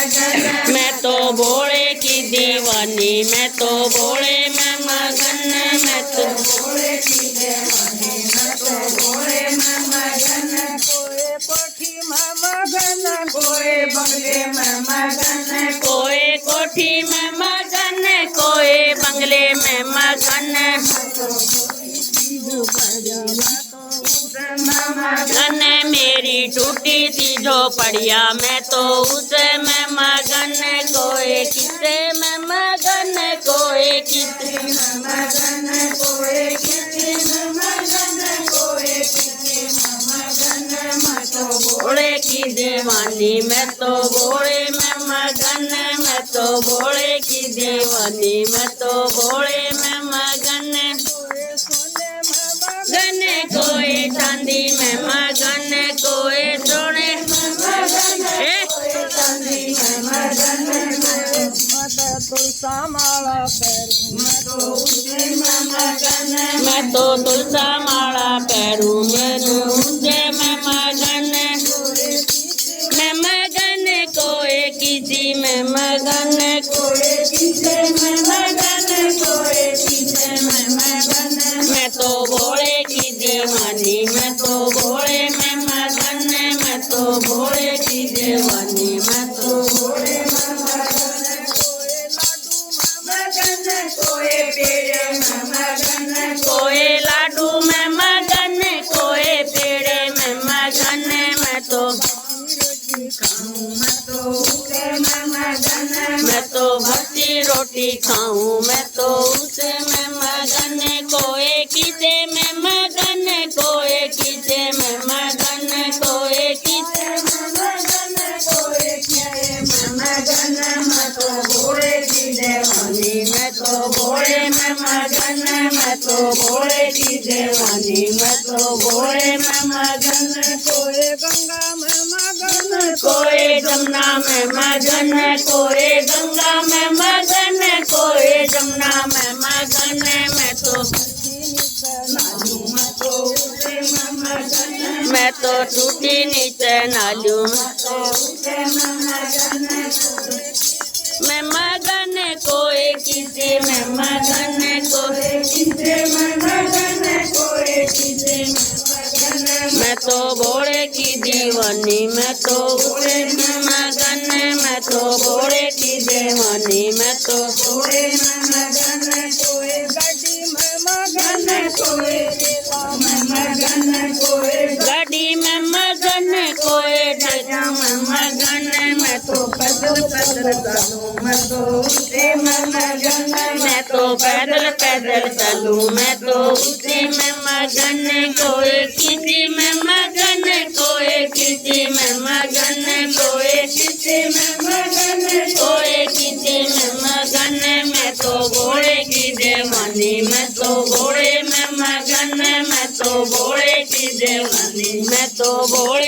मैं तो भोले की दीवानी, मैं तो भोले में मगन, मैं तो भोले की दीवानी, मैं तो भोले में मगन। कोई कोठी में मगन, कोई बंगले में मगन, कोई कोठी में मगन, कोई बंगले में मगन। मगन मेरी टूटी सी झोपड़िया, मैं तो उसे में मगन। कोई किसे में मगन, कोई किसे में मगन, कोई किसे में मगन, कोई किसे में मगन। मैं तो भोले की दीवानी, मैं तो भोले में मगन, मैं तो भोले की दीवानी, मैं तो भोले में मगन। मगन कोई चांदी में मगन, कोई सोने में मगन, चांदी में मगन। तुलसा माला पैरू, मैं तो उसे में मगन, मैं तो तुलसा माला पैरू, मेरू उसे में मगन। मैं मगन कोई किसी में मगन, कोई किसे में मगन, कोई किसे में मगन। मैं तो भोले की दीवानी, मैं तो भोले में मगन, मैं तो भोले की दीवानी, मैं तो भोले में मगन। कोई पेड़े में मगन, कोई लाडू में मगन, कोई पेड़े में मगन। मैं तो मैं तो भक्ति रोटी खाऊं, मैं तो उसे में मगन। कोई किसे में मगन, कोई किसे में मगन, कोई किसे में मगन, कोई किसे में मगन। मैं तो भोले की दीवानी, मैं तो भोले में मगन, मैं तो भोले की दीवानी, मैं तो भोले में मगन। कोई गंगा में मगन, कोई जमुना में मगन, कोई गंगा में मगन, कोई जमुना में मगन। मैं तो मैं तो टूटी नीचे नालू, मैं मगन कोई किसी में मगन, कोई किसे में मगन, कोई किसे में मगन। मैं तो भोले की दीवानी, मैं तो भोले में मगन, मैं तो भोले की दीवानी, मैं तो भोले में मगन। कोई गाड़ी में मगन, कोई ठेला में मगन, कोई गाड़ी में मगन, कोई ठेला में मगन। मैं तो पैदल पैदल चलूं, मैं तो उसे में मगन, मैं तो पैदल पैदल चलूं, मैं तो उसे में मगन। कोई किसी में मगन, कोई किसी में मगन, कोई किसी में मगन, कोई किसी में मगन। मैं तो भोले की दीवानी, मैं तो भोले में मगन, मैं तो भोले की दीवानी, मैं तो भोले